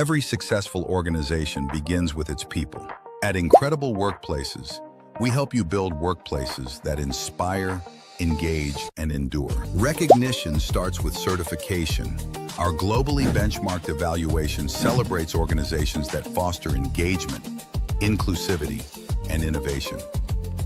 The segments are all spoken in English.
Every successful organization begins with its people. At Incredible Workplaces, we help you build workplaces that inspire, engage, and endure. Recognition starts with certification. Our globally benchmarked evaluation celebrates organizations that foster engagement, inclusivity, and innovation.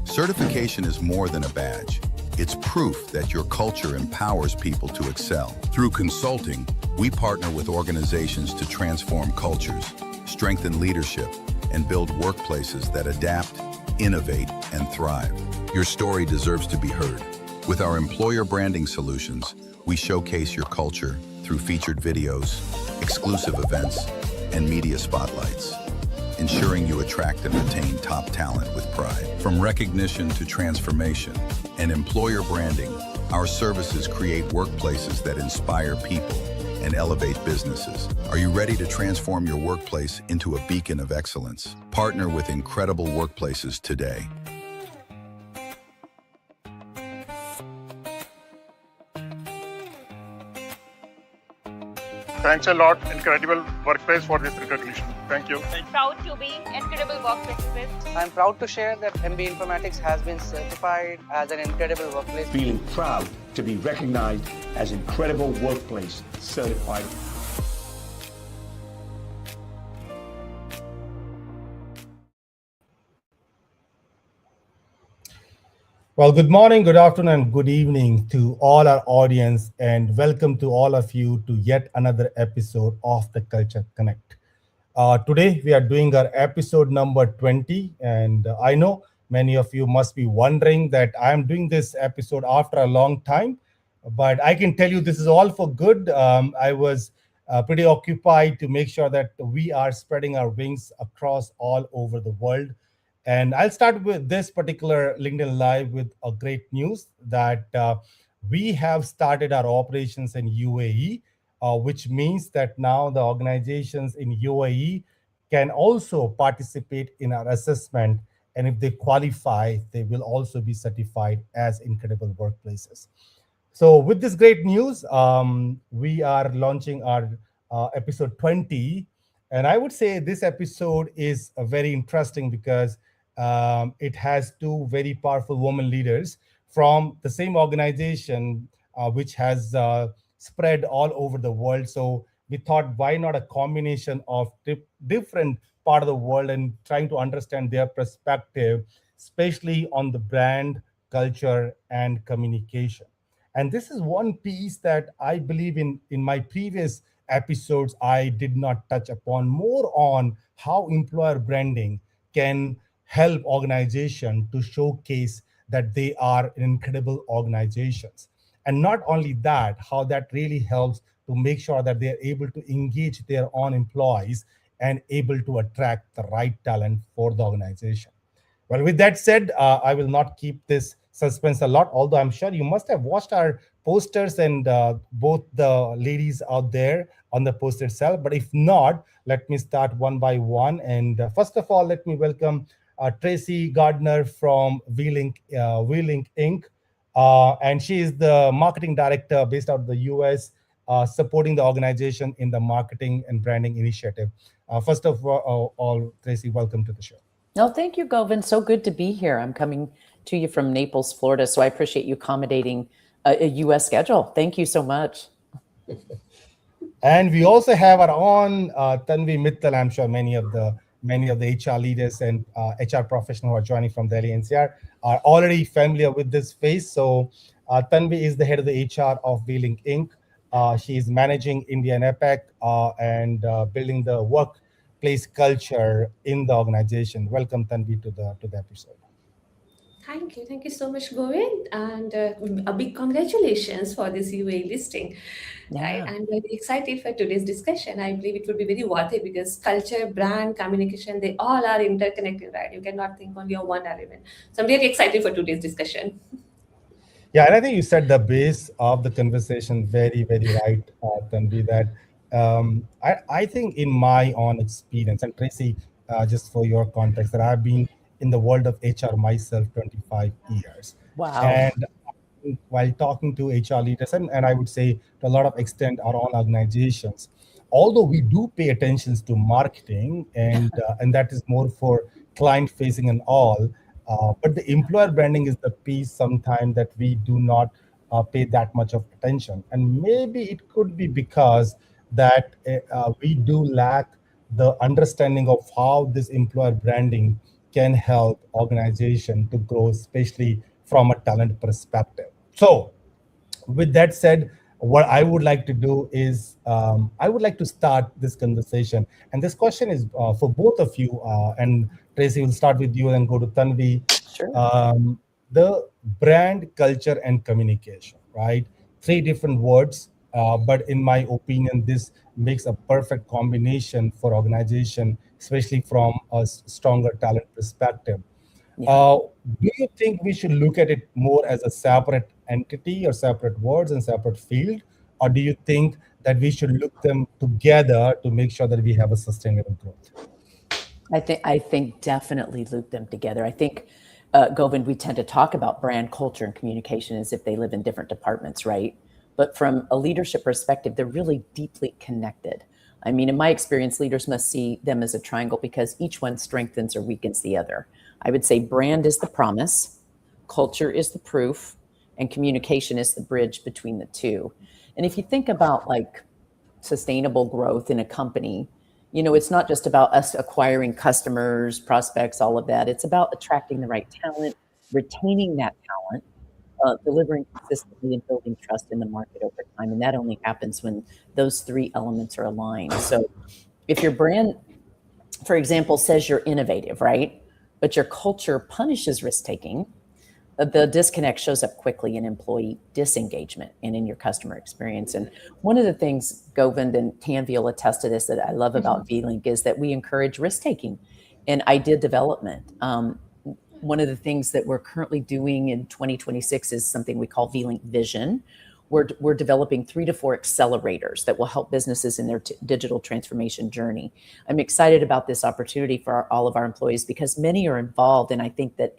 Certification is more than a badge. It's proof that your culture empowers people to excel. Through consulting, we partner with organizations to transform cultures, strengthen leadership, and build workplaces that adapt, innovate, and thrive. Your story deserves to be heard. With our employer branding solutions, we showcase your culture through featured videos, exclusive events, and media spotlights, ensuring you attract and retain top talent with pride. From recognition to transformation and employer branding, our services create workplaces that inspire people and elevate businesses. Are you ready to transform your workplace into a beacon of excellence? Partner with Incredible Workplaces today. Thanks a lot, Incredible Workplace, for this recognition. Thank you. Proud to be Incredible Workplaces. I'm proud to share that MB Informatics has been certified as an Incredible Workplace. Feeling proud to be recognized as Incredible Workplace certified. Well, good morning, good afternoon, and good evening to all our audience, and welcome to all of you to yet another episode of the Culture Connect. Today, we are doing our episode number 20, and I know many of you must be wondering that I'm doing this episode after a long time, but I can tell you this is all for good. I was pretty occupied to make sure that we are spreading our wings across all over the world. And I'll start with this particular LinkedIn Live with a great news that we have started our operations in UAE, which means that now the organizations in UAE can also participate in our assessment. And if they qualify, they will also be certified as Incredible Workplaces. So with this great news, we are launching our episode 20. And I would say this episode is very interesting because it has two very powerful women leaders from the same organization, which has spread all over the world. So we thought, why not a combination of different part of the world and trying to understand their perspective, especially on the brand, culture, and communication. And this is one piece that I believe in my previous episodes, I did not touch upon more on how employer branding can help organization to showcase that they are incredible organizations. And not only that, how that really helps to make sure that they're able to engage their own employees and able to attract the right talent for the organization. Well, with that said, I will not keep this suspense a lot, although I'm sure you must have watched our posters and both the ladies out there on the poster itself. But if not, let me start one by one. And first of all, let me welcome Tracy Gardner from WeLink Inc. And she is the marketing director based out of the US, supporting the organization in the marketing and branding initiative. First of all, Tracy, welcome to the show. No, thank you, Govind. So good to be here. I'm coming to you from Naples, Florida, so I appreciate you accommodating a US schedule. Thank you so much. And we also have our own Tanvi Mittal. I'm sure many of the HR leaders and HR professionals who are joining from Delhi NCR are already familiar with this face. So Tanvi is the head of the HR of WeLink Inc. She is managing India and APAC and building the workplace culture in the organization. Welcome, Tanvi, to the episode. Thank you so much, Govind, and a big congratulations for this UAE listing. Yeah. Right? I'm very excited for today's discussion. I believe it will be very worthy because culture, brand, communication, they all are interconnected, right? You cannot think only of one element. So I'm very excited for today's discussion. Yeah, and I think you set the base of the conversation very, very right, Tanvi, that I think in my own experience, and Tracy, just for your context, that I've been in the world of HR myself 25 years. Wow. And while talking to HR leaders, and I would say to a lot of extent our own organizations, although we do pay attention to marketing, and that is more for client facing and all, but the employer branding is the piece sometimes that we do not pay that much of attention. And maybe it could be because that we do lack the understanding of how this employer branding can help organization to grow, especially from a talent perspective. So with that said, what I would like to do is I would like to start this conversation. And this question is for both of you. And Tracy, will start with you and go to Tanvi. Sure. The brand, culture, and communication, right? Three different words. But in my opinion, this makes a perfect combination for organization, especially from a stronger talent perspective. Yeah. Do you think we should look at it more as a separate entity or separate words and separate field? Or do you think that we should look them together to make sure that we have a sustainable growth? I think definitely loop them together. I think, Govind, we tend to talk about brand, culture, and communication as if they live in different departments, right? But from a leadership perspective, they're really deeply connected. I mean, in my experience, leaders must see them as a triangle because each one strengthens or weakens the other. I would say brand is the promise, culture is the proof, and communication is the bridge between the two. And if you think about like sustainable growth in a company, you know, it's not just about us acquiring customers, prospects, all of that. It's about attracting the right talent, retaining that talent, delivering consistently and building trust in the market over time. And that only happens when those three elements are aligned. So if your brand, for example, says you're innovative, right? But your culture punishes risk-taking, the disconnect shows up quickly in employee disengagement and in your customer experience. And one of the things, Govind and Tanvi will attest to this, that I love about V-Link is that we encourage risk-taking and idea development. One of the things that we're currently doing in 2026 is something we call V-Link Vision. We're developing 3 to 4 accelerators that will help businesses in their digital transformation journey. I'm excited about this opportunity for all of our employees because many are involved, and I think that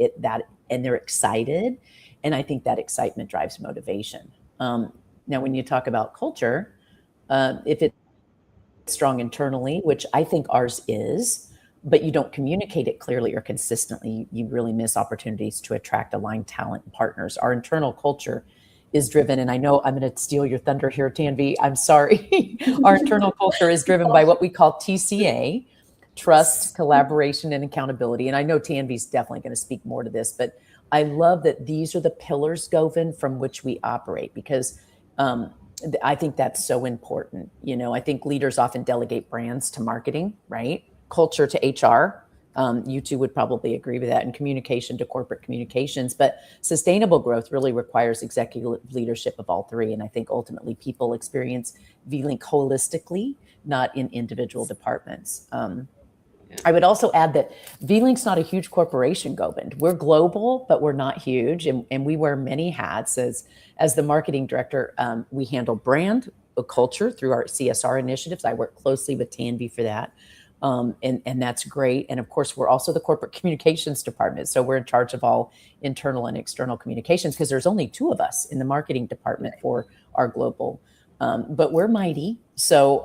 they're excited, and I think that excitement drives motivation. Now, when you talk about culture, if it's strong internally, which I think ours is, but you don't communicate it clearly or consistently, you really miss opportunities to attract aligned talent and partners. Our internal culture is driven, and I know I'm going to steal your thunder here, Tanvi. I'm sorry. Our internal culture is driven by what we call TCA, trust, collaboration, and accountability. And I know Tanvi's definitely going to speak more to this, but I love that these are the pillars, Govind, from which we operate, because I think that's so important. You know, I think leaders often delegate brands to marketing, right? Culture to HR. You two would probably agree with that, and communication to corporate communications. But sustainable growth really requires executive leadership of all three. And I think ultimately people experience V-Link holistically, not in individual departments. I would also add that V-Link's not a huge corporation, Govind. We're global, but we're not huge. And we wear many hats. As the marketing director, we handle brand, culture through our CSR initiatives. I work closely with Tanvi for that. And that's great. And of course, we're also the corporate communications department. So we're in charge of all internal and external communications because there's only 2 of us in the marketing department for our global. But we're mighty. So,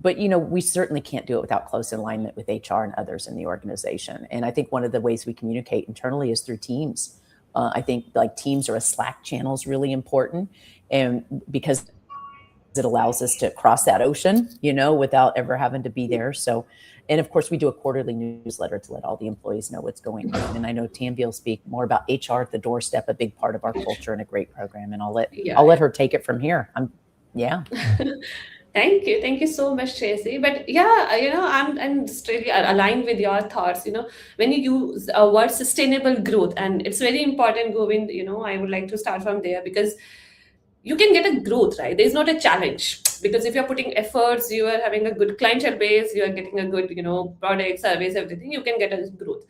but you know, we certainly can't do it without close alignment with HR and others in the organization. And I think one of the ways we communicate internally is through teams. I think like teams or a Slack channel is really important, and because it allows us to cross that ocean, you know, without ever having to be there. So, and of course, we do a quarterly newsletter to let all the employees know what's going on. And I know Tanvi will speak more about HR at the doorstep, a big part of our culture and a great program. And I'll let her take it from here. Thank you so much, Tracy. But yeah, you know, I'm just really aligned with your thoughts. You know, when you use a word sustainable growth, and it's very important, Govind. You know, I would like to start from there because you can get a growth, right? There's not a challenge because if you're putting efforts, you are having a good clientele base, you are getting a good, you know, product, service, everything, you can get a growth.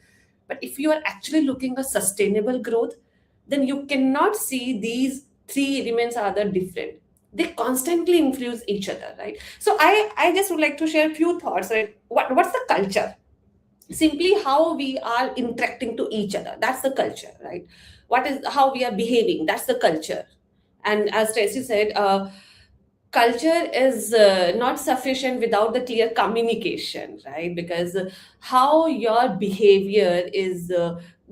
But if you are actually looking at sustainable growth, then you cannot see these 3 elements are the different. They constantly influence each other, right? So I just would like to share a few thoughts, right? What's the culture? Simply how we are interacting to each other. That's the culture, right? What is how we are behaving? That's the culture. And as Tracy said, culture is not sufficient without the clear communication, right? Because how your behavior is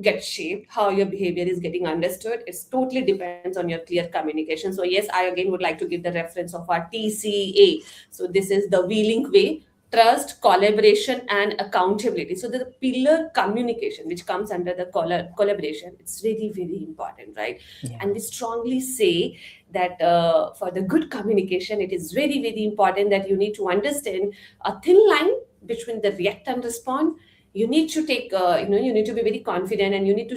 gets shaped, how your behavior is getting understood, it totally depends on your clear communication. So yes, I again would like to give the reference of our TCA. So this is the wheeling way: trust, collaboration, and accountability. So the pillar communication, which comes under the collaboration, it's very, very important, right? Yeah. And we strongly say that for the good communication, it is very, very important that you need to understand a thin line between the react and respond. You need to take, you need to be very confident, and you need to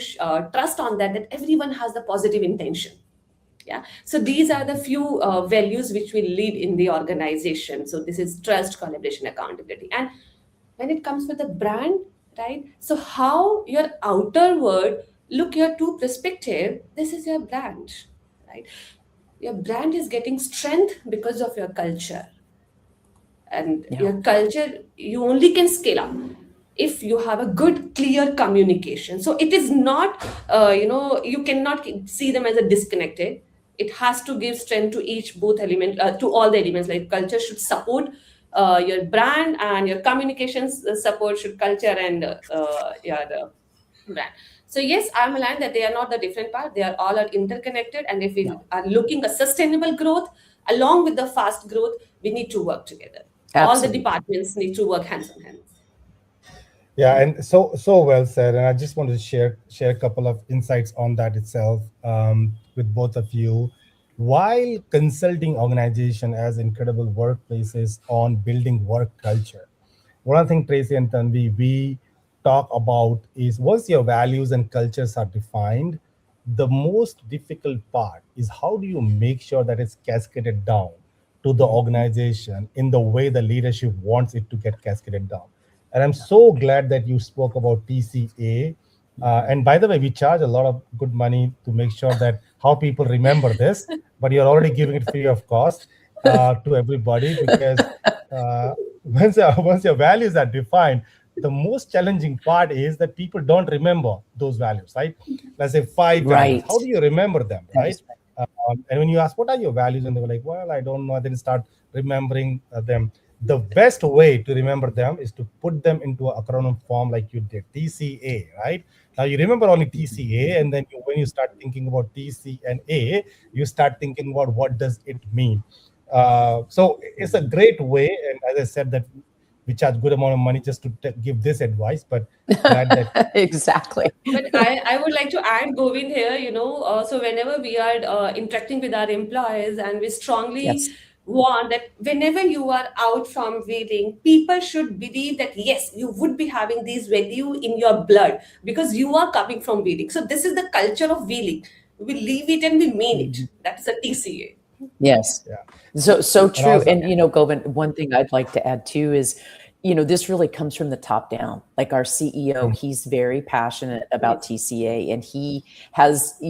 trust on that everyone has the positive intention. Yeah, so these are the few values which will lead in the organization. So this is trust, collaboration, accountability. And when it comes with the brand, right, so how your outer world look your two perspective, this is your brand, right? Your brand is getting strength because of your culture, and Yeah. your culture you only can scale up if you have a good clear communication. So it is not you cannot see them as a disconnected. It has to give strength to each both element, to all the elements. Like culture should support your brand, and your communications support should culture and your brand. So yes, I'm aligned that they are not the different part, they are all are interconnected. And if we Yeah. are looking a sustainable growth along with the fast growth, we need to work together. All the Absolutely. departments need to work hands on hands. Yeah, and so well said. And I just wanted to share a couple of insights on that itself with both of you. While consulting organization as incredible workplaces on building work culture, one of the things Tracy and Tanvi we talk about is once your values and cultures are defined, the most difficult part is how do you make sure that it's cascaded down to the organization in the way the leadership wants it to get cascaded down. And I'm so glad that you spoke about TCA. And by the way, we charge a lot of good money to make sure that how people remember this, but you're already giving it free of cost to everybody because once your values are defined, the most challenging part is that people don't remember those values, right? Let's say 5 values. Right. How do you remember them, That right? is right. And when you ask, what are your values? And they were like, well, I don't know. Then start remembering them. The best way to remember them is to put them into an acronym form like you did, TCA, right? Now you remember only TCA, and then when you start thinking about TC and A, you start thinking about what does it mean. So it's a great way, and as I said, that we charge good amount of money just to give this advice. But glad that Exactly. But I would like to add, Govind, here, so whenever we are interacting with our employees, and we strongly Yes. want that whenever you are out from wheeling, people should believe that, yes, you would be having these value in your blood because you are coming from wheeling. So this is the culture of wheeling. We live it and we mean it. That is a TCA. Yes. yeah, So and true. also And, Govind, one thing I'd like to add too is, this really comes from the top down. Like our CEO, he's very passionate about TCA, and he has,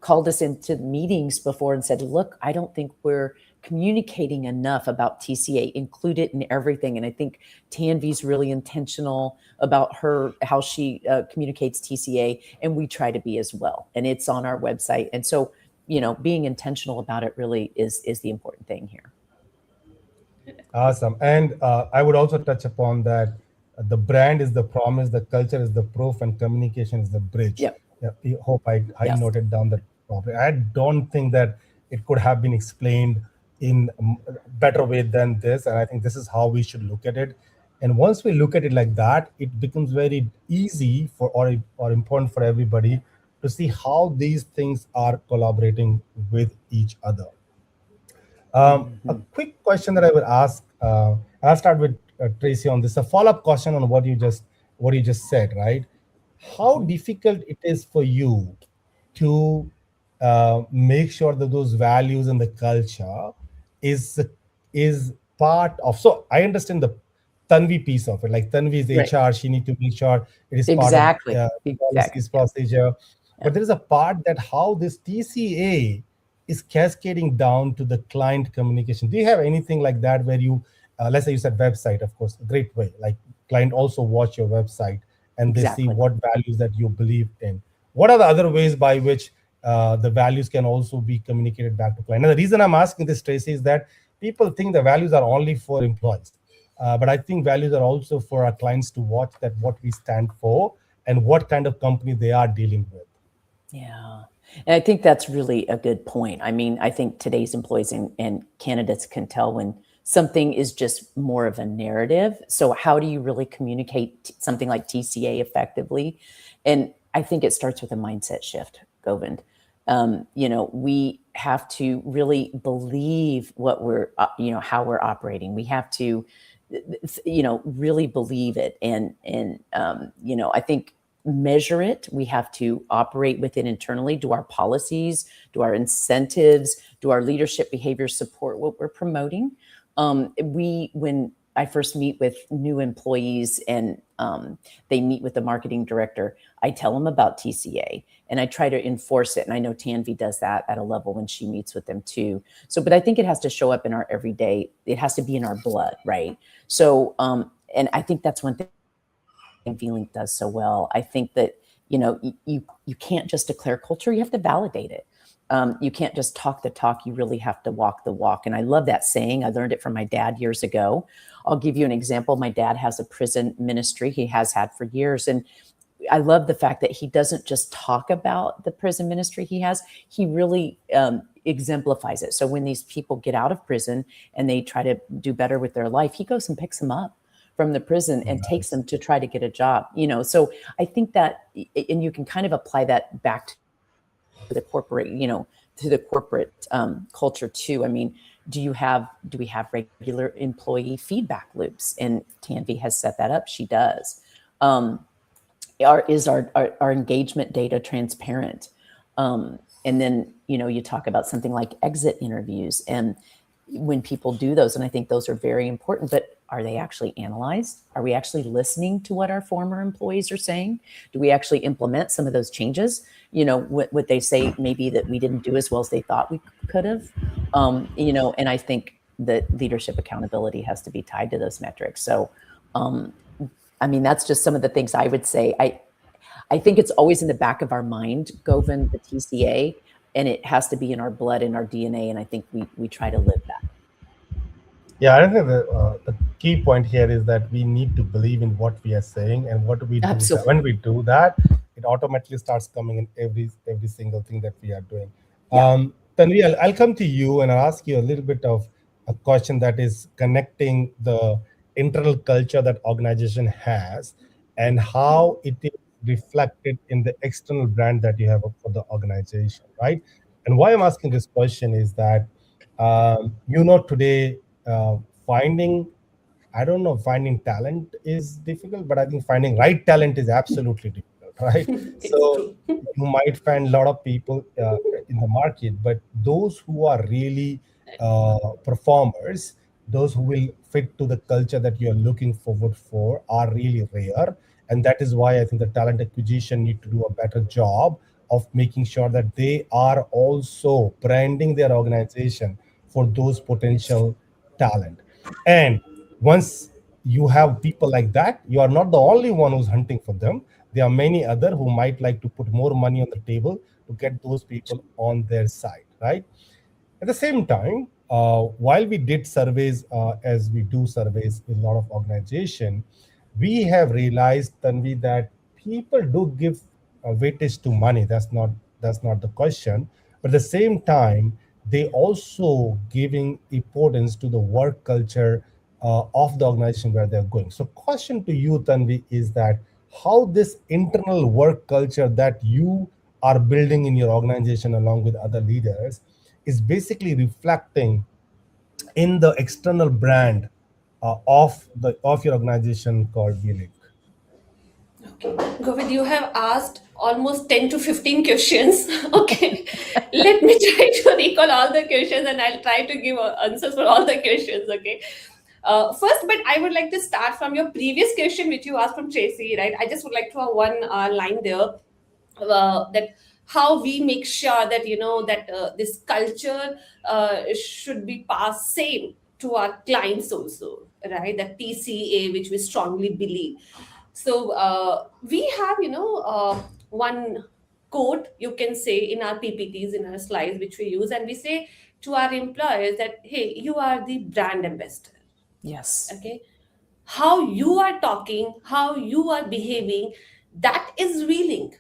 called us into meetings before and said, look, I don't think we're communicating enough about TCA, include it in everything. And I think Tanvi's really intentional about how she communicates TCA, and we try to be as well. And it's on our website. And so, being intentional about it really is the important thing here. awesome. And I would also touch upon that the brand is the promise, the culture is the proof, and communication is the bridge. Yep. Yeah, I hope I Yes. noted down that properly. I don't think that it could have been explained in a better way than this. And I think this is how we should look at it. And once we look at it like that, it becomes very easy or important for everybody to see how these things are collaborating with each other. A quick question that I would ask. I'll start with Tracy on this. A follow-up question on what you just said, right? How difficult it is for you to make sure that those values and the culture is part of. So I understand the Tanvi piece of it. Like Tanvi is Right. HR, she need to make sure it is part of Exactly. policies, procedure. But there is a part that how this TCA is cascading down to the client communication. Do you have anything like that where you, let's say you said website, of course, a great way. Like client also watch your website and they see Exactly. what values that you believe in. What are the other ways by which the values can also be communicated back to client? And the reason I'm asking this, Tracy, is that people think the values are only for employees. But I think values are also for our clients to watch that what we stand for and what kind of company they are dealing with. Yeah. And I think that's really a good point. I mean, I think today's employees and candidates can tell when something is just more of a narrative. So, how do you really communicate something like TCA effectively? And I think it starts with a mindset shift, Govind. We have to really believe what we're, how we're operating. We have to, really believe it. I think measure it. We have to operate within internally. Do our policies, do our incentives, do our leadership behavior support what we're promoting? When I first meet with new employees and they meet with the marketing director, I tell them about TCA and I try to enforce it. And I know Tanvi does that at a level when she meets with them too. So, but I think it has to show up in our everyday, it has to be in our blood, right? So, and I think that's one thing feeling does so well. I think that, you can't just declare culture, you have to validate it. You can't just talk the talk, you really have to walk the walk. And I love that saying. I learned it from my dad years ago. I'll give you an example. My dad has a prison ministry, he has had for years. And I love the fact that he doesn't just talk about the prison ministry he has, he really exemplifies it. So when these people get out of prison and they try to do better with their life, he goes and picks them up from the prison and takes them to try to get a job. So I think that, and you can kind of apply that back to the corporate, to the corporate culture too. I mean, do we have regular employee feedback loops? And Tanvi has set that up. She does. Is our engagement data transparent? And then, you talk about something like exit interviews and when people do those, and I think those are very important, but are they actually analyzed? Are we actually listening to what our former employees are saying? Do we actually implement some of those changes? What they say maybe that we didn't do as well as they thought we could have, and I think that leadership accountability has to be tied to those metrics. So, that's just some of the things I would say. I think it's always in the back of our mind, Govind, the TCA, and it has to be in our blood, in our DNA. And I think we try to live that. Yeah, I think the key point here is that we need to believe in what we are saying and what we do. Absolutely. When we do that, it automatically starts coming in every single thing that we are doing. Yeah. Tanvi, I'll come to you and I'll ask you a little bit of a question that is connecting the internal culture that organization has and how it is reflected in the external brand that you have for the organization, right? And why I'm asking this question is that, today, finding finding talent is difficult, but I think finding right talent is absolutely difficult, right? It's So true. you might find a lot of people in the market, but those who are really performers, those who will fit to the culture that you're looking forward for are really rare. And that is why I think the talent acquisition need to do a better job of making sure that they are also branding their organization for those potential talent. And once you have people like that, you are not the only one who's hunting for them. There are many other who might like to put more money on the table to get those people on their side, right? At the same time, while we did surveys, as we do surveys in a lot of organization, we have realized, Tanvi, that people do give weightage to money. That's not the question. But at the same time, they also giving importance to the work culture of the organization where they're going. So, question to you, Tanvi, is that how this internal work culture that you are building in your organization along with other leaders is basically reflecting in the external brand of your organization called VLink. Okay. Govind, you have asked almost 10 to 15 questions. Okay. Let me try to recall all the questions and I'll try to give answers for all the questions. Okay. First, but I would like to start from your previous question, which you asked from Tracy, right? I just would like to have one line there, that how we make sure that, that this culture should be passed same to our clients also, right? That TCA, which we strongly believe. So we have, one quote, you can say, in our PPTs, in our slides, which we use, and we say to our employers that, hey, you are the brand ambassador. Yes. Okay. How you are talking, how you are behaving, that is reeling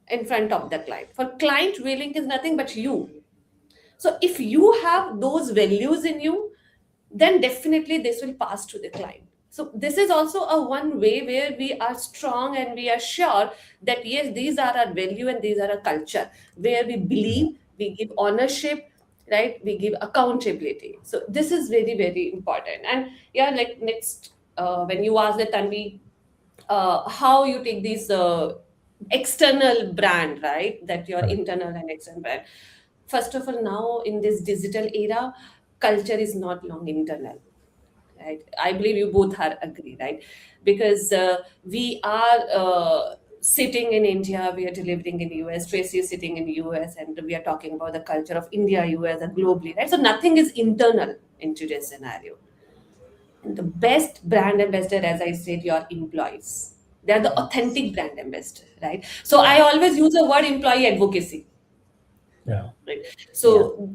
in front of the client. For client, reeling is nothing but you. So if you have those values in you, then definitely this will pass to the client. So this is also a one way where we are strong and we are sure that yes, these are our value and these are our culture, where we believe, we give ownership, right? We give accountability. So this is very, very important. And yeah, like next, when you ask the Tanvi, how you take these external brand, right? That your Correct. internal and external brand. First of all, now in this digital era, culture is not long internal, right? I believe you both are agree, right? Because we are sitting in India, we are delivering in US, Tracy is sitting in US, and we are talking about the culture of India, US, and globally, right? So nothing is internal in today's scenario. And the best brand ambassador, as I said, your employees. They are the authentic brand ambassador, right? So I always use the word employee advocacy, Yeah. right? Yeah. So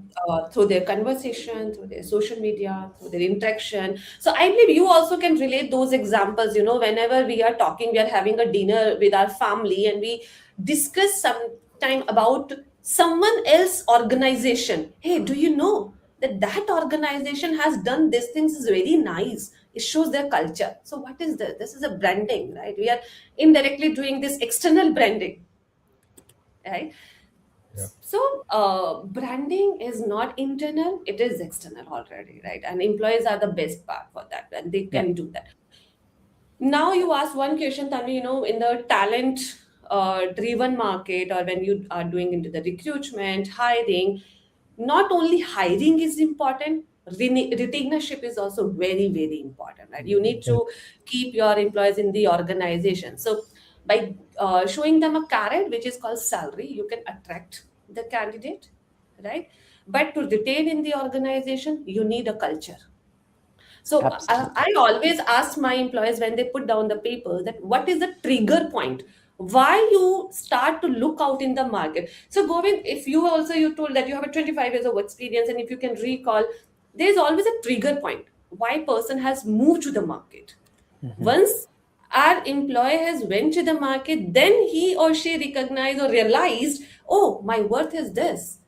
through their conversation, through their social media, through their interaction. So I believe you also can relate those examples. Whenever we are talking, we are having a dinner with our family and we discuss sometime about someone else organization. Hey, do you know that organization has done these things? Is very nice. It shows their culture. So what is this? This is a branding, right? We are indirectly doing this external branding, right? Yeah. So, branding is not internal, it is external already, right? And employees are the best part for that, and they Yeah. can do that. Now, you asked one question, Tanvi, in the talent driven market, or when you are doing into the recruitment, hiring, not only hiring is important, retainership is also very, very important, right? You need to keep your employees in the organization. So, by showing them a carrot, which is called salary, you can attract the candidate, right? But to retain in the organization, you need a culture. So Absolutely. I always ask my employees when they put down the paper that what is the trigger point? Why you start to look out in the market? So Govind, if you told that you have a 25 years of experience, and if you can recall, there's always a trigger point why person has moved to the market. Once our employee has went to the market, then he or she recognized or realized, oh, my worth is this,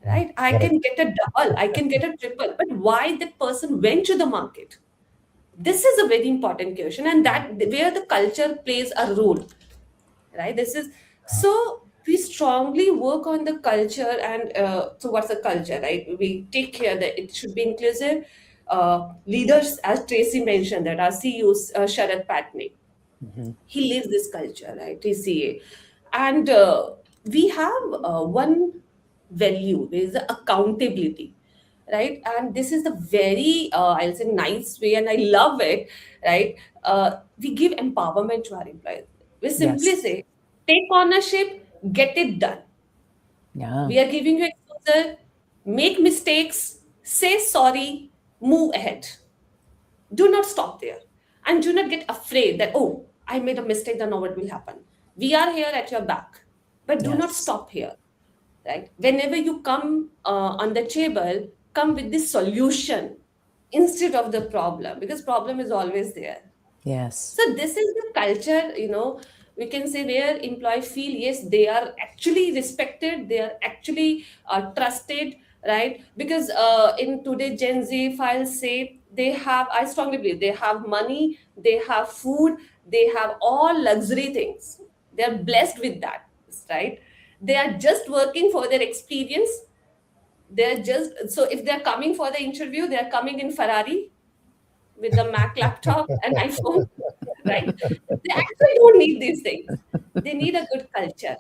right? I Correct. can get a double, I can get a triple, but why that person went to the market? This is a very important question, and that where the culture plays a role, right? This is so we strongly work on the culture. And so what's the culture, right? We take care that it should be inclusive. Leaders, as Tracy mentioned, that our CEO Sharad Patney, he lives this culture, right? TCA. And we have one value is the accountability, right? And this is the very I'll say nice way, and I love it, right? We give empowerment to our employees. We simply Yes. say, take ownership, get it done. Yeah. We are giving you exposure, make mistakes, say sorry, move ahead. Do not stop there, and do not get afraid that, oh, I made a mistake, then now what will happen? We are here at your back, but do not Yes. stop here, right? Whenever you come on the table, come with this solution instead of the problem, because problem is always there. Yes. So this is the culture, we can say, where employee feel yes, they are actually respected, they are actually trusted, right? Because in today Gen Z files say they have, I strongly believe they have money, they have food, they have all luxury things. They are blessed with that, right? They are just working for their experience. They're just so if they're coming for the interview, they're coming in Ferrari with the Mac laptop and iPhone, right? They actually don't need these things. They need a good culture,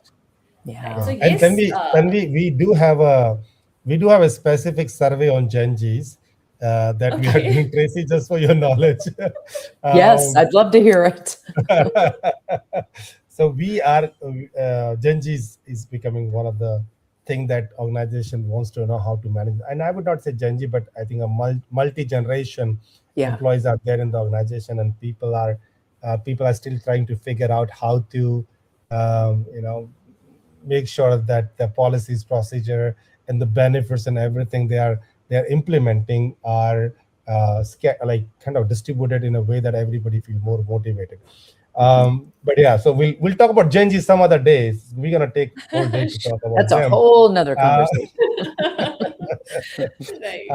right? Yeah. So And yes, we do have a specific survey on Gen Zs that we are okay, doing, Tracy, just for your knowledge. Yes. um, I'd love to hear it. so we are Gen Z is becoming one of the thing that organization wants to know how to manage. And I would not say Gen Z, but I think a multi generation Yeah. employees are there in the organization, and people are still trying to figure out how to make sure that the policies, procedure, and the benefits and everything they are they're implementing are like kind of distributed in a way that everybody feel more motivated. But yeah, so we'll talk about Gen Z some other days. We're gonna take whole day to Sure. talk about That's a them. whole nother Uh, conversation. Right.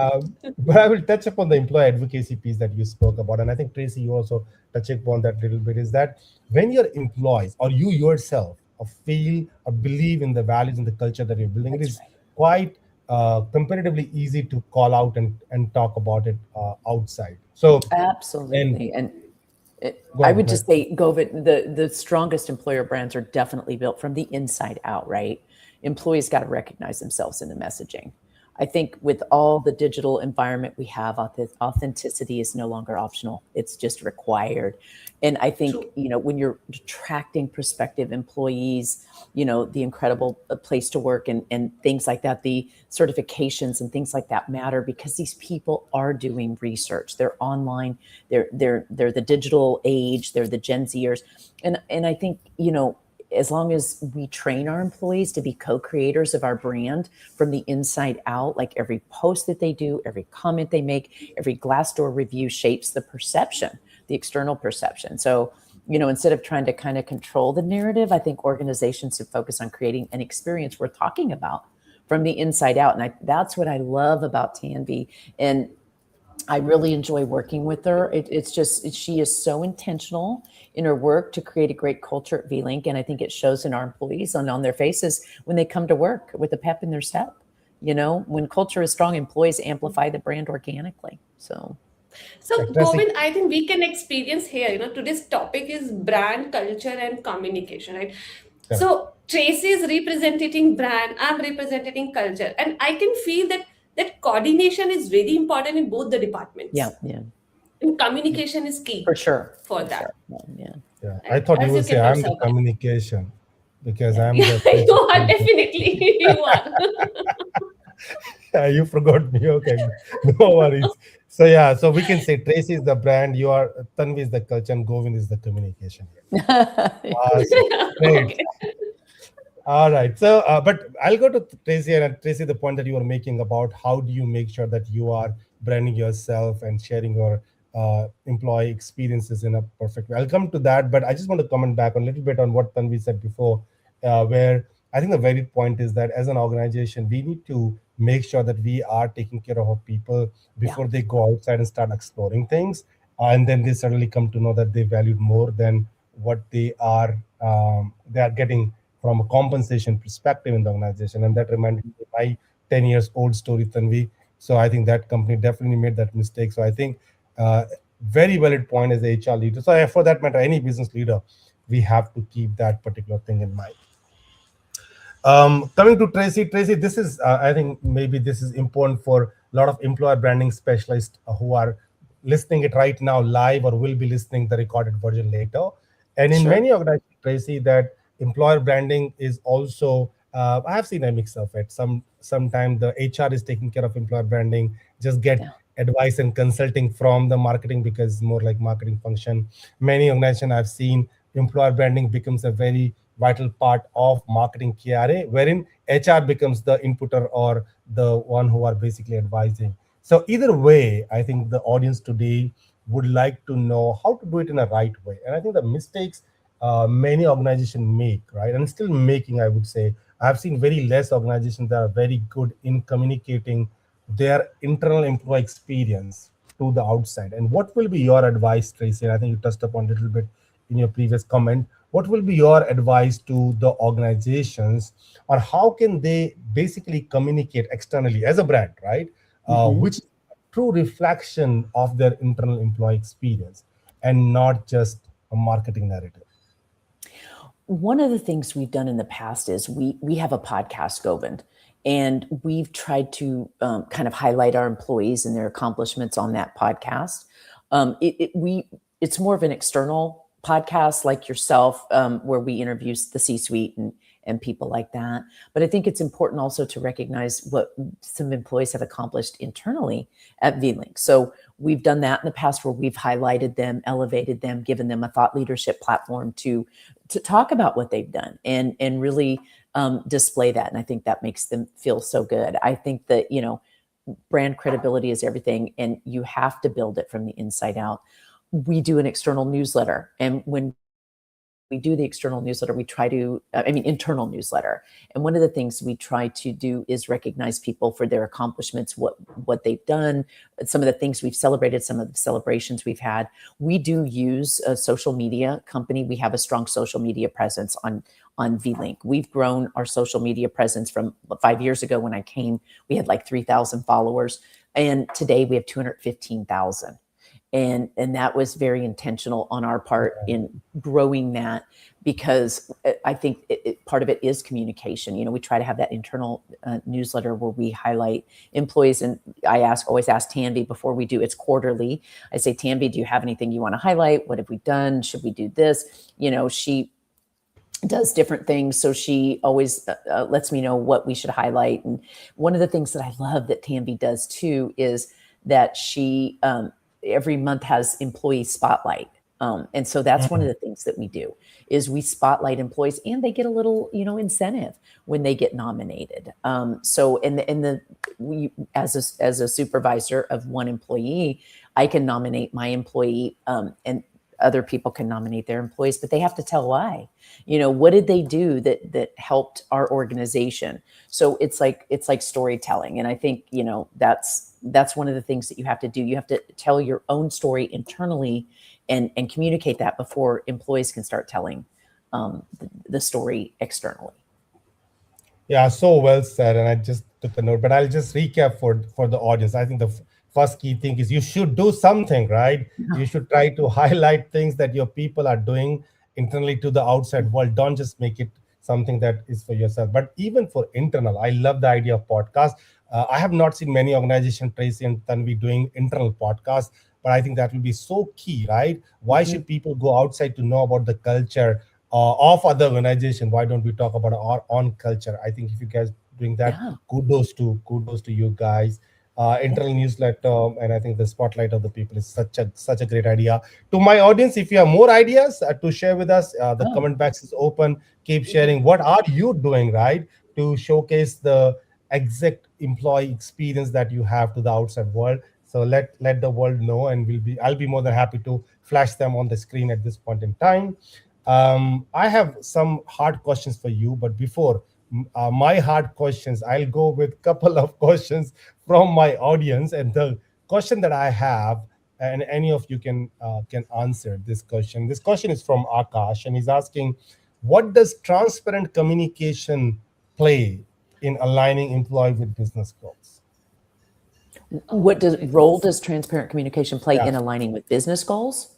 but I will touch upon the employee advocacy piece that you spoke about, and I think Tracy, you also touch upon that little bit. Is that when your employees or you yourself feel or believe in the values and the culture that you're building, it That's is right. quite comparatively easy to call out and talk about it outside. So, and Absolutely. And go I ahead, would go ahead. just say, Govind, the strongest employer brands are definitely built from the inside out, right? Employees got to recognize themselves in the messaging. I think with all the digital environment we have, authenticity is no longer optional. It's just required. And I think, True. when you're attracting prospective employees, the incredible place to work and things like that, the certifications and things like that matter because these people are doing research. They're online. They're the digital age. They're the Gen Zers. And I think, as long as we train our employees to be co-creators of our brand from the inside out, like every post that they do, every comment they make, every Glassdoor review shapes the perception, the external perception. So, instead of trying to kind of control the narrative, I think organizations should focus on creating an experience we're talking about from the inside out. And that's what I love about Tanvi. And I really enjoy working with her. She is so intentional in her work to create a great culture at V-Link. And I think it shows in our employees on their faces when they come to work with a pep in their step. When culture is strong, employees amplify the brand organically. So, So, Tracy, Govind, I think we can experience here, today's topic is brand culture and communication, right? correct. So, Tracy is representing brand, I'm representing culture, and I can feel that coordination is very important in both the yeah, departments. yeah, And communication is key for sure. for For sure. that, Yeah. Yeah, I right? thought you As would you say can I'm the observe that. communication because Yeah. I'm Yeah, the face you of are communication. definitely, you are. You forgot me. Okay, no worries. So yeah, so we can say Tracy is the brand, you are Tanvi is the culture, and Govind is the communication here. Awesome, great. Okay. All right. So, but I'll go to Tracy and Tracy, the point that you were making about how do you make sure that you are branding yourself and sharing your employee experiences in a perfect way. I'll come to that, but I just want to comment back on a little bit on what Tanvi said before, where I think the very point is that as an organization, we need to make sure that we are taking care of our people Yeah. before they go outside and start exploring things. And then they suddenly come to know that they valued more than what they are getting from a compensation perspective in the organization. And that reminded me of my 10 years old story, Tanvi. So I think that company definitely made that mistake. So I think very valid point as a HR leader. So for that matter, any business leader, we have to keep that particular thing in mind. Coming to Tracy, this is, I think maybe this is important for a lot of employer branding specialists who are listening it right now live or will be listening the recorded version later. And in Sure. many organizations, Tracy, that employer branding is also, I have seen a mix of it. Sometimes the HR is taking care of employer branding, just get Yeah. advice and consulting from the marketing because it's more like marketing function. Many organizations I've seen employer branding becomes a very vital part of marketing KRA, wherein HR becomes the inputter or the one who are basically advising. So either way, I think the audience today would like to know how to do it in a right way. And I think the mistakes many organizations make, right, and still making, I would say, I've seen very less organizations that are very good in communicating their internal employee experience to the outside. And what will be your advice, Tracy? And I think you touched upon a little bit in your previous comment. What will be your advice to the organizations on how can they basically communicate externally as a brand, right? Mhm. Which is a true reflection of their internal employee experience and not just a marketing narrative. One of the things we've done in the past is we have a podcast, Govind, and we've tried to kind of highlight our employees and their accomplishments on that podcast. It's more of an external podcast like yourself, where we interview the C-suite and people like that. But I think it's important also to recognize what some employees have accomplished internally at V-Link. So we've done that in the past where we've highlighted them, elevated them, given them a thought leadership platform to talk about what they've done and really display that. And I think that makes them feel so good. I think that, brand credibility is everything, and you have to build it from the inside out. We do an external newsletter, and when we do the external newsletter, we try to, internal newsletter. And one of the things we try to do is recognize people for their accomplishments, what they've done, some of the things we've celebrated, some of the celebrations we've had. We do use a social media company. We have a strong social media presence on VLink. We've grown our social media presence from 5 years ago when I came, we had like 3,000 followers. And today we have 215,000. And that was very intentional on our part in growing that, because I think part of it is communication. We try to have that internal newsletter where we highlight employees. And I always ask Tanvi before we do, it's quarterly. I say, Tanvi, do you have anything you want to highlight? What have we done? Should we do this? She does different things. So she always lets me know what we should highlight. And one of the things that I love that Tanvi does too is that she every month has employee spotlight. And so that's one of the things that we do is we spotlight employees, and they get a little, incentive when they get nominated. So as a supervisor of one employee, I can nominate my employee, and other people can nominate their employees, but they have to tell why. What did they do that helped our organization? So it's like storytelling. And I think, that's one of the things that you have to do. You have to tell your own story internally and communicate that before employees can start telling the story externally. Yeah, so well said. And I just took a note, but I'll just recap for the audience. I think the first key thing is you should do something, right? You should try to highlight things that your people are doing internally to the outside world. Don't just make it something that is for yourself, but even for internal. I love the idea of podcast. I have not seen many organizations, Tracy and Tanvi, doing internal podcasts, but I think that will be so key, right? Why should people go outside to know about the culture of other organizations? Why don't we talk about our own culture? I think if you guys doing that, kudos to you guys. Internal newsletter, and I think the spotlight of the people is such a great idea. To my audience, if you have more ideas to share with us, the comment box is open. Keep sharing. What are you doing, right, to showcase the exact employee experience that you have to the outside world? So let the world know, and I'll be more than happy to flash them on the screen at this point in time. I have some hard questions for you, but before my hard questions, I'll go with a couple of questions from my audience. And the question that I have, and any of you can answer this question. This question is from Akash, and he's asking, what does transparent communication play in aligning employee with business goals? What role does transparent communication play in aligning with business goals?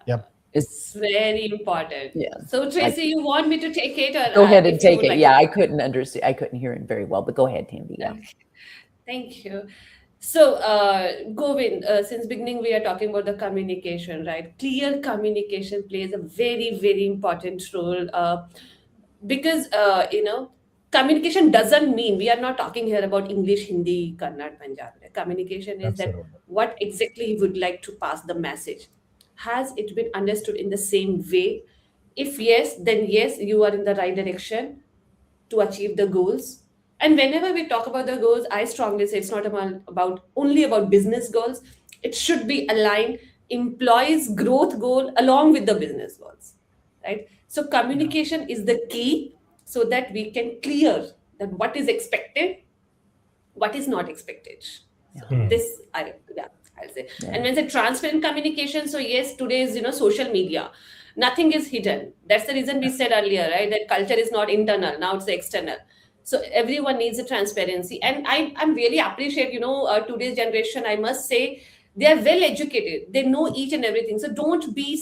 Yep. It's very important. Yeah. So Tracy, you want me to take it, or go ahead and take it? Like I couldn't understand. I couldn't hear him very well, but go ahead, Tanvi. Yeah. Okay. Thank you. So, Govind, since beginning we are talking about the communication, right? Clear communication plays a very, very important role because communication doesn't mean, we are not talking here about English, Hindi, Kannada, Punjabi. Communication is that what exactly you would like to pass the message. Has it been understood in the same way? If yes, then yes, you are in the right direction to achieve the goals. And whenever we talk about the goals, I strongly say it's not only about business goals. It should be aligned employees' growth goal along with the business goals, right? So communication is the key, so that we can clear that what is expected, what is not expected. This I'll say. Yeah. And when the transparent communication, so yes, today is social media. Nothing is hidden. That's the reason we said earlier, right? That culture is not internal, now it's external. So everyone needs a transparency. And I'm really appreciate, today's generation, I must say, they are well educated. They know each and everything. So don't be,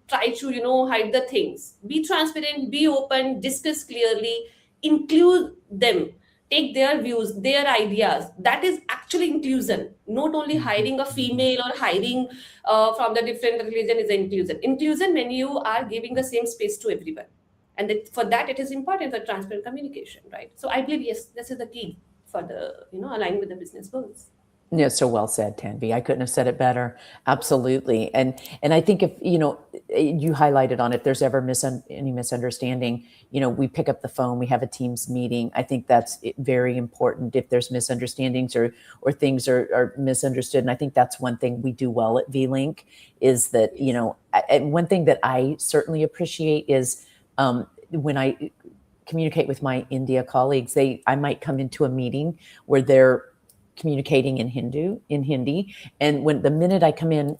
try to, hide the things. Be transparent, be open, discuss clearly, include them. Take their views, their ideas. That is actually inclusion. Not only hiring a female or hiring from the different religion is inclusion. Inclusion when you are giving the same space to everyone. And for that, it is important for transparent communication, right? So I believe, yes, this is the key for the, aligning with the business goals. Yeah, so well said, Tanvi. I couldn't have said it better. Absolutely. And I think if, you highlighted on if there's ever any misunderstanding, we pick up the phone, we have a Teams meeting. I think that's very important if there's misunderstandings or things are misunderstood. And I think that's one thing we do well at V-Link is that, and one thing that I certainly appreciate is when I communicate with my India colleagues, I might come into a meeting where they're communicating in Hindi. And when the minute I come in,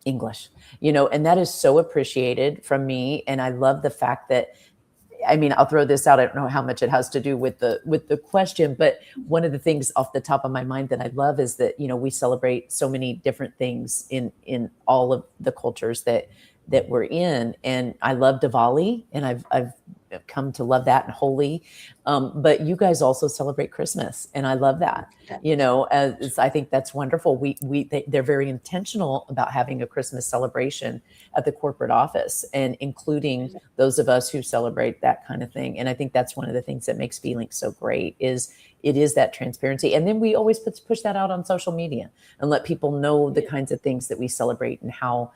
English, and that is so appreciated from me. And I love the fact that, I'll throw this out. I don't know how much it has to do with the question, but one of the things off the top of my mind that I love is that, we celebrate so many different things in all of the cultures that we're in. And I love Diwali, and I've come to love that, and Holi. But you guys also celebrate Christmas, and I love that. I think that's wonderful. They're very intentional about having a Christmas celebration at the corporate office, and including those of us who celebrate that kind of thing. And I think that's one of the things that makes V-Link so great is it is that transparency. And then we always push that out on social media and let people know the kinds of things that we celebrate and how,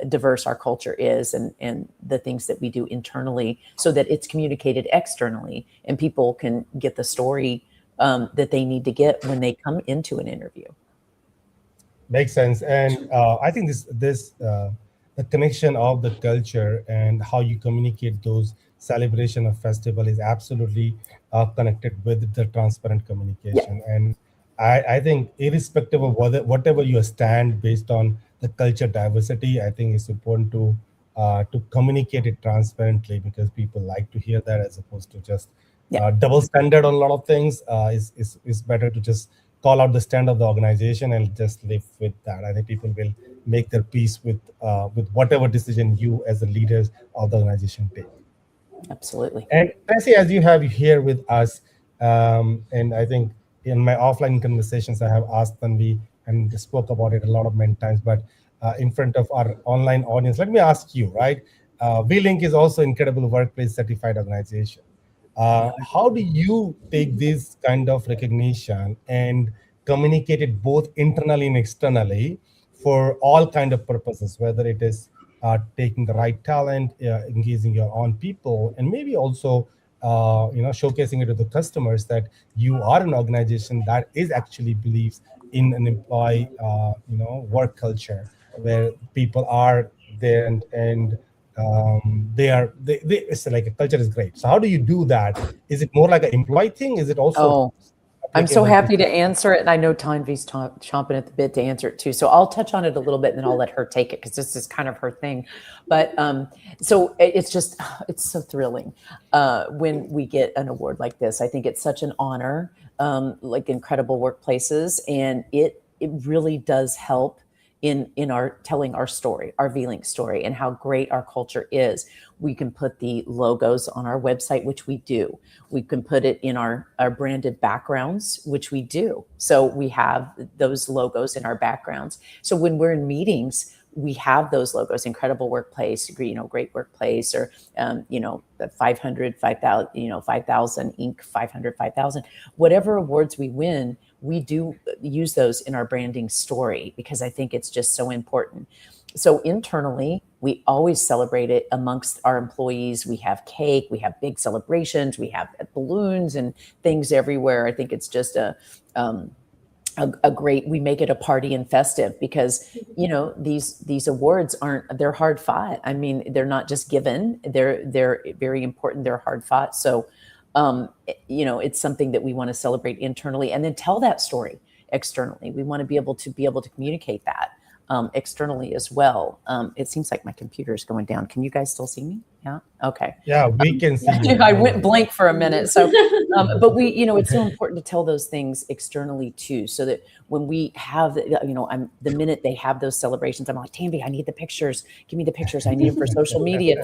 diverse our culture is and the things that we do internally so that it's communicated externally and people can get the story that they need to get when they come into an interview. Makes sense. And I think the connection of the culture and how you communicate those celebration of festival is absolutely connected with the transparent communication. Yeah. And I think irrespective of whatever you stand based on the culture diversity, I think it's important to communicate it transparently because people like to hear that as opposed to just double standard on a lot of things. It's better to just call out the stand of the organization and just live with that. I think people will make their peace with whatever decision you as the leaders of the organization take. Absolutely. And Tracy, as you have here with us, and I think in my offline conversations, I have asked Tanvi and spoke about it a lot of many times, but in front of our online audience, let me ask you, right? V-Link is also incredible workplace certified organization. How do you take this kind of recognition and communicate it both internally and externally for all kind of purposes, whether it is taking the right talent, engaging your own people, and maybe also showcasing it to the customers that you are an organization that is actually believes in an employee work culture where people are there and it's like a culture is great. So how do you do that? Is it more like an employee thing? Is it also I'm so happy to answer it. And I know Tanvi's chomping at the bit to answer it too. So I'll touch on it a little bit and then I'll let her take it because this is kind of her thing. But so it's so thrilling when we get an award like this. I think it's such an honor, like Incredible Workplaces. And it really does help in our telling our story, our V-Link story, and how great our culture is. We can put the logos on our website, which we do. We can put it in our branded backgrounds, which we do. So we have those logos in our backgrounds. So when we're in meetings, we have those logos, Incredible Workplace, Great Workplace, or, the 500, 5,000, 5,000, Inc. 500, 5,000, whatever awards we win, we do use those in our branding story because I think it's just so important. So internally, we always celebrate it amongst our employees. We have cake, we have big celebrations, we have balloons and things everywhere. I think it's just a great, we make it a party and festive because, these awards they're hard fought. I mean, they're not just given, they're very important. They're hard fought. So, it's something that we want to celebrate internally and then tell that story externally. We want to be able to communicate that externally as well. It seems like my computer is going down. Can you guys still see me? Yeah. Okay. Yeah, we can see you. I went blank for a minute. So, but we, it's so important to tell those things externally too, so that when we have, the minute they have those celebrations, I'm like, Tanvi, I need the pictures. Give me the pictures. I need them for social media.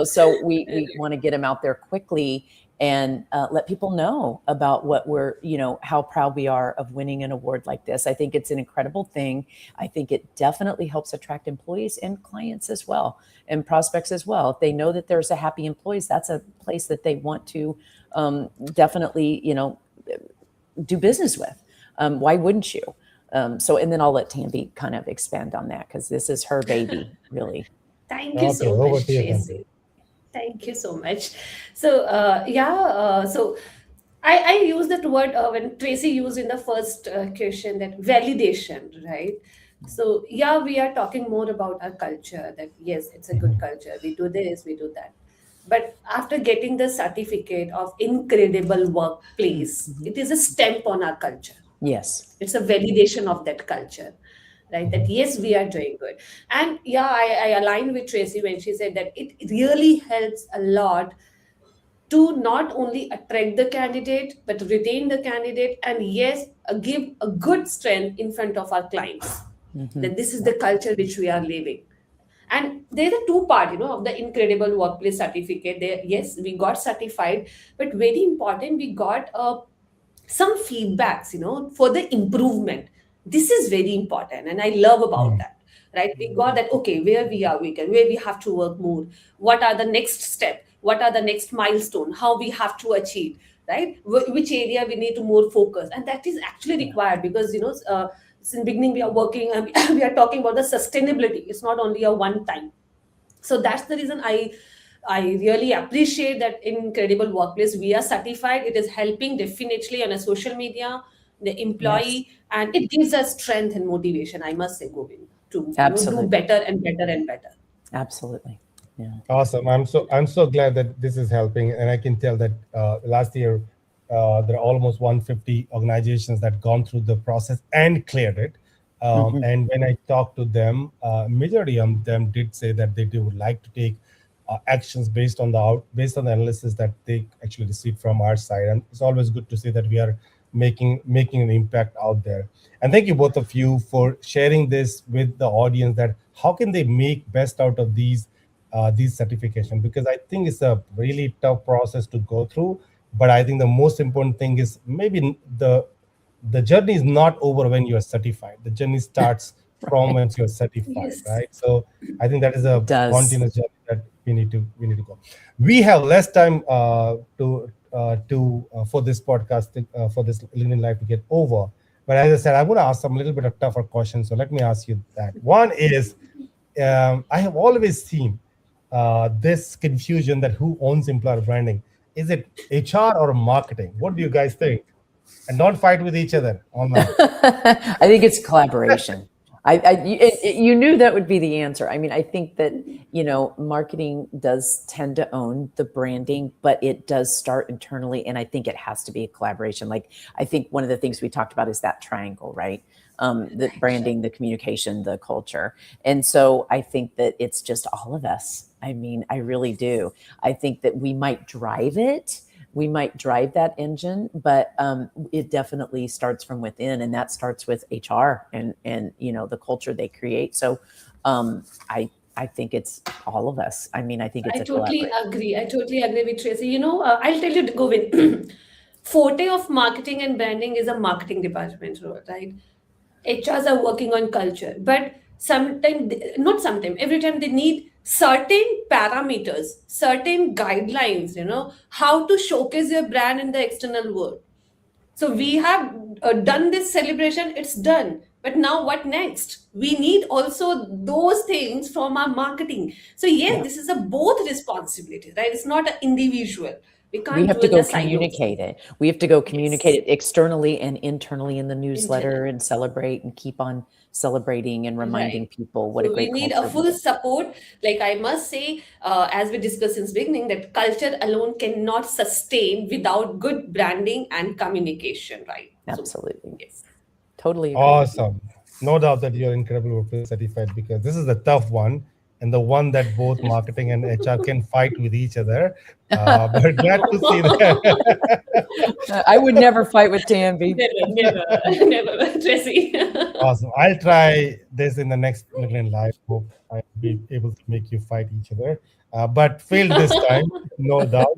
So we want to get them out there quickly and let people know about what we're, how proud we are of winning an award like this. I think it's an incredible thing. I think it definitely helps attract employees and clients as well, and prospects as well. If they know that there's a happy employees, that's a place that they want to definitely, do business with. Why wouldn't you? So, and then I'll let Tanvi kind of expand on that because this is her baby, really. Thank you Okay, so over much, to you, Tracy. Tanvi. Thank you so much. So, so I use that word when Tracy used in the first question, that validation, right? So, yeah, we are talking more about our culture, that yes, it's a good culture. We do this, we do that. But after getting the certificate of incredible workplace, it is a stamp on our culture. Yes. It's a validation of that culture, right? That yes, we are doing good. And yeah, I align with Tracy when she said that it really helps a lot to not only attract the candidate but retain the candidate, and yes, give a good strength in front of our clients, that this is the culture which we are living. And there's a two part, of the incredible workplace certificate there. Yes, we got certified, but very important, we got some feedbacks, for the improvement. This is very important, and I love about that. Right, we got that. Okay, where we are weaker, where we have to work more. What are the next step? What are the next milestone? How we have to achieve? Right, which area we need to more focus, and that is actually required because since beginning we are working and we are talking about the sustainability. It's not only a one time. So that's the reason I really appreciate that incredible workplace we are certified. It is helping definitely on a social media, the Yes. employee, and it gives us strength and motivation, I must say, Govind, to do Absolutely. better and better and better. Absolutely. Yeah. Awesome. I'm so glad that this is helping, and I can tell that last year there are almost 150 organizations that gone through the process and cleared it. And when I talked to them, majority of them did say that they would like to take actions based on the analysis that they actually received from our side. And it's always good to see that we are making an impact out there. And thank you both of you for sharing this with the audience, that how can they make best out of these certification, because I think it's a really tough process to go through. But I think the most important thing is maybe the journey is not over when you're certified. The journey starts from once you're certified, Yes. right? So I think that is a It does. continuous journey that we need to go. We have less time for this podcast, for this LinkedIn Live to get over. But as I said, I'm going to ask some little bit of tougher questions. So let me ask you that. One is, I have always seen this confusion that who owns employer branding. Is it HR or marketing? What do you guys think? And don't fight with each other online. I think it's collaboration. You knew that would be the answer. I mean, I think that, marketing does tend to own the branding, but it does start internally. And I think it has to be a collaboration. Like, I think one of the things we talked about is that triangle, right? The branding, the communication, the culture. And so I think that it's just all of us. I mean, I really do. I think that we might drive it. We might drive that engine, but it definitely starts from within, and that starts with HR and the culture they create. So I think it's all of us. I mean, I think it's I a totally collaboration. agree. I totally agree with Tracy. I'll tell you, Govind, forte of marketing and branding is a marketing department role, right? HRs are working on culture, but sometimes, not sometimes, every time they need certain parameters, certain guidelines, how to showcase your brand in the external world. So we have done this celebration, it's done. But now what next? We need also those things from our marketing. So yes, this is a both responsibility, right? It's not an individual. We We can't have do to in go a silos. communicate it. We have to go communicate Yes, it externally and internally in the newsletter, internally. and celebrate and keep on celebrating and reminding Right. people what a So we great need a culture we full have. support. Like I must say, as we discussed since beginning, that culture alone cannot sustain without good branding and communication, right? So Absolutely. yes. Totally agree with you. Awesome. No doubt that you're incredible workplace certified, because this is a tough one, and the one that both marketing and HR can fight with each other. But glad to see that. I would never fight with Tanvi. Never, never, never, Tracy. Awesome. I'll try this in the next LinkedIn Live. Hope I'll be able to make you fight each other. But failed this time, no doubt.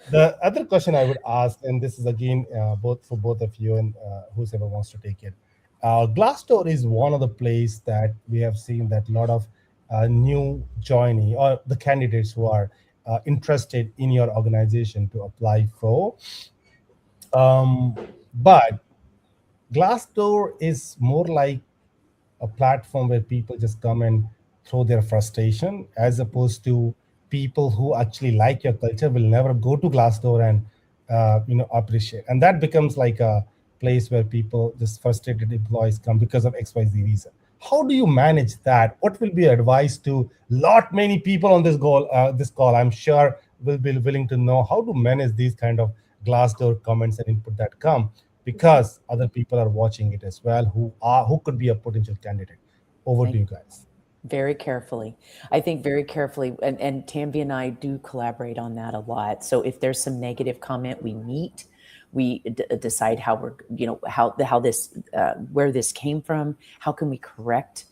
The other question I would ask, and this is again both for both of you and whoever wants to take it. Glassdoor is one of the place that we have seen that a lot of new joinee or the candidates who are interested in your organization to apply for. But Glassdoor is more like a platform where people just come and throw their frustration, as opposed to people who actually like your culture will never go to Glassdoor and appreciate. And that becomes like a place where people, just frustrated employees, come because of XYZ reason. How do you manage that? What will be your advice to lot many people on this call? I'm sure will be willing to know how to manage these kind of Glassdoor comments and input that come, because other people are watching it as well, who could be a potential candidate. Over to you guys. Very carefully. I think very carefully, and Tanvi and I do collaborate on that a lot. So if there's some negative comment, we meet, we decide how we're, how this, where this came from, how can we correct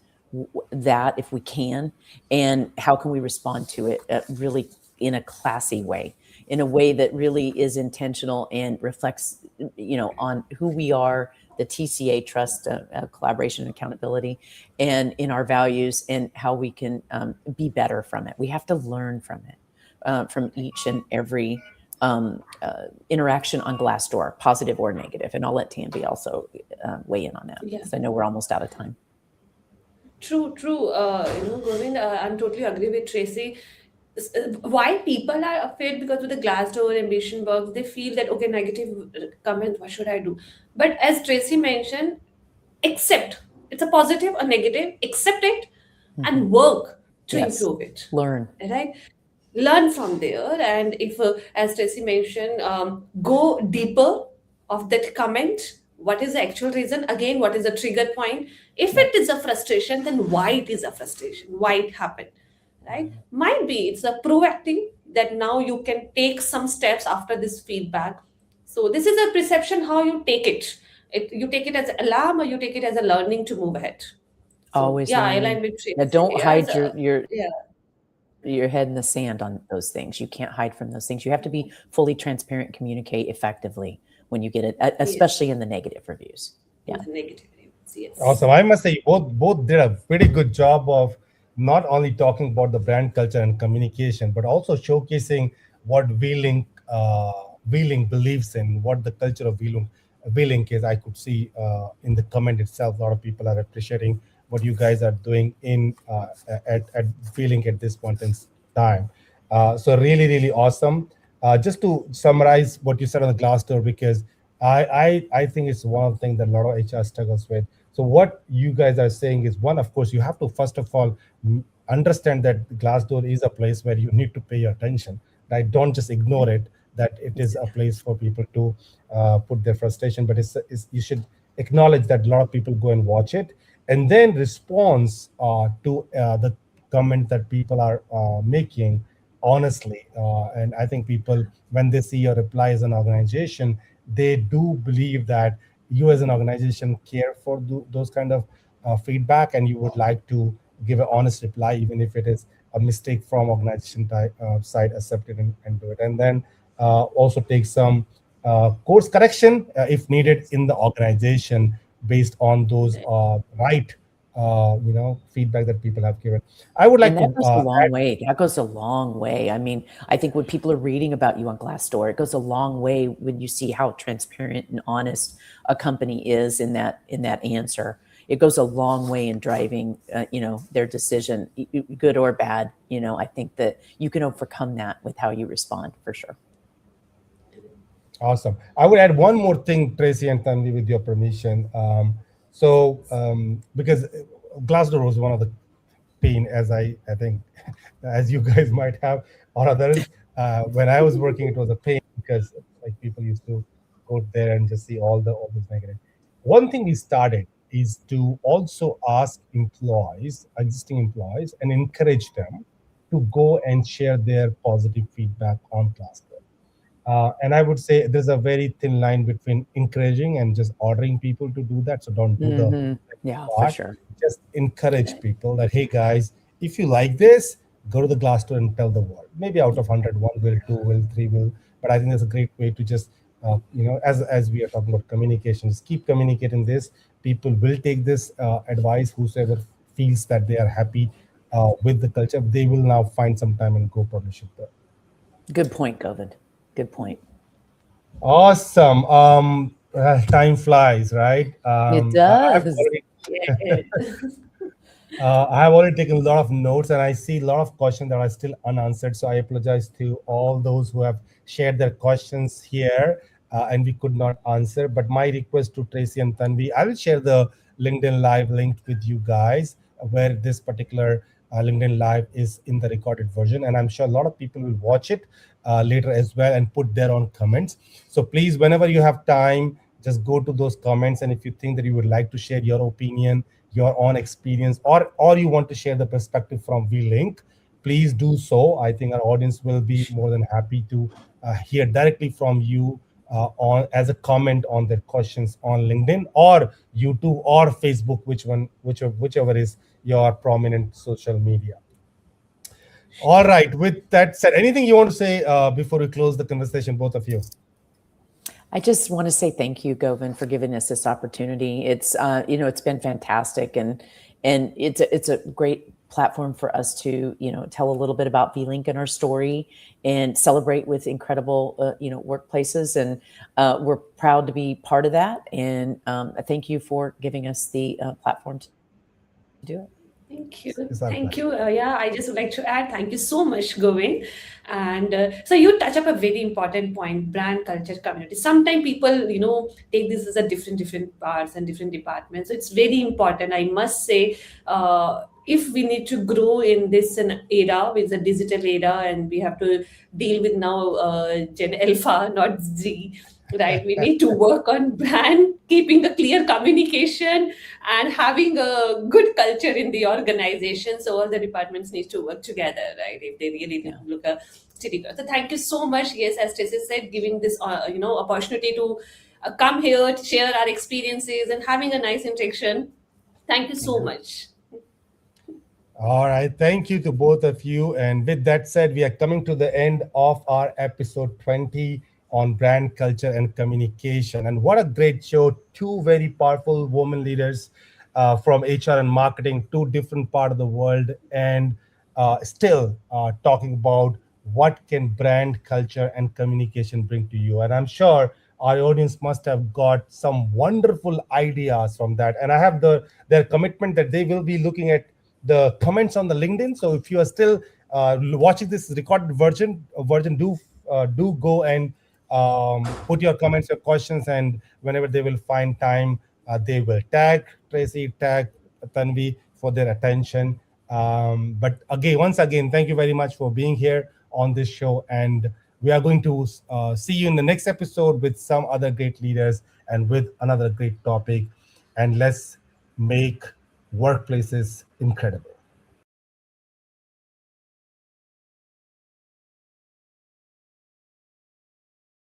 that if we can, and how can we respond to it really in a classy way, in a way that really is intentional and reflects, on who we are, the TCA trust, collaboration and accountability, and in our values, and how we can be better from it. We have to learn from it, from each and every interaction on Glassdoor, positive or negative. And I'll let Tanvi also weigh in on that, because I know we're almost out of time. True. Govind, I'm totally agree with Tracy. Why people are afraid, because of the Glassdoor ambition box, they feel that, okay, negative comment, what should I do? But as Tracy mentioned, accept. It's a positive or negative, accept it and work to improve it. Learn. Right? Learn from there. And if, as Tracy mentioned, go deeper of that comment. What is the actual reason? Again, what is the trigger point? If it is a frustration, then why it is a frustration? Why it happened? Right? Might be it's a proactive that now you can take some steps after this feedback. So this is a perception how you take it. You take it as an alarm, or you take it as a learning to move ahead. So, Always I learning. align with Tracy. Now, don't hide your Yeah. head in the sand on those things. You can't hide from those things. You have to be fully transparent, communicate effectively when you get it, especially in the negative reviews. Yeah. Negative reviews, yes. Awesome. I must say, both did a pretty good job of not only talking about the brand culture and communication, but also showcasing what WeLink believes in, what the culture of WeLink is. I could see in the comment itself, a lot of people are appreciating what you guys are doing at WeLink at this point in time. So really, really awesome. Just to summarize what you said on the Glassdoor, because I think it's one of the things that a lot of HR struggles with. So what you guys are saying is, one, of course, you have to first of all understand that Glassdoor is a place where you need to pay attention, right? Don't just ignore it, that it is a place for people to put their frustration, but you should acknowledge that a lot of people go and watch it, and then response to the comment that people are making honestly. And I think people, when they see your reply as an organization, they do believe that you as an organization care for those kind of feedback, and you would like to give an honest reply, even if it is a mistake from organization side, accept it and do it. And then also take some course correction if needed in the organization based on those feedback that people have given. I would like that goes a long way. That goes a long way. I mean, I think when people are reading about you on Glassdoor, it goes a long way when you see how transparent and honest a company is in that answer. It goes a long way in driving, their decision, good or bad. I think that you can overcome that with how you respond, for sure. Awesome. I would add one more thing, Tracy and Tanvi, with your permission. Because Glassdoor was one of the pain, as I think, as you guys might have, or others. When I was working, it was a pain because like people used to go there and just see all this negative. One thing we started is to also ask existing employees, and encourage them to go and share their positive feedback on Glassdoor. And I would say there's a very thin line between encouraging and just ordering people to do that. So don't do the for sure. Just encourage people that, hey guys, if you like this, go to the Glassdoor and tell the world. Maybe out of 100, 1 will, 2 will, 3 will. But I think that's a great way to just, as we are talking about communication, just keep communicating this. People will take this advice. Whosoever feels that they are happy with the culture, they will now find some time and go publish it there. Good point, Govind. Good point. Awesome. Time flies, right? It does. I have already taken a lot of notes and I see a lot of questions that are still unanswered. So I apologize to all those who have shared their questions here and we could not answer. But my request to Tracy and Tanvi, I will share the LinkedIn Live link with you guys where this particular LinkedIn Live is in the recorded version. And I'm sure a lot of people will watch it later as well and put their own comments. So please, whenever you have time, just go to those comments. And if you think that you would like to share your opinion, your own experience, or you want to share the perspective from V-Link, please do so. I think our audience will be more than happy to hear directly from you on as a comment on their questions on LinkedIn or YouTube or Facebook, whichever is your prominent social media. All right. With that said, anything you want to say before we close the conversation, both of you? I just want to say thank you, Govind, for giving us this opportunity. It's it's been fantastic, and it's a great platform for us to tell a little bit about V-Link and our story, and celebrate with incredible workplaces, and we're proud to be part of that. And thank you for giving us the platform to do it. Thank you. Thank you. Yeah, I just would like to add, thank you so much, Govind. And so you touch up a very important point, brand culture community. Sometimes people, take this as a different parts and different departments. So it's very important. I must say, if we need to grow in this era, with the digital era, and we have to deal with now Gen Alpha, not Z, right? We need to work on brand, keeping a clear communication, and having a good culture in the organization. So all the departments need to work together, right? If they really look a city growth. So thank you so much. Yes, as Tracy said, giving this opportunity to come here to share our experiences and having a nice interaction. Thank you so much. All right. Thank you to both of you. And with that said, we are coming to the end of our episode 20 on brand culture and communication. And what a great show. Two very powerful women leaders from HR and marketing, two different parts of the world, and still talking about what can brand culture and communication bring to you. And I'm sure our audience must have got some wonderful ideas from that. And I have their commitment that they will be looking at the comments on the LinkedIn. So if you are still watching this recorded version, do go and put your comments, your questions, and whenever they will find time, they will tag Tracy, tag Tanvi for their attention. But once again, thank you very much for being here on this show, and we are going to see you in the next episode with some other great leaders and with another great topic. And let's make workplaces incredible.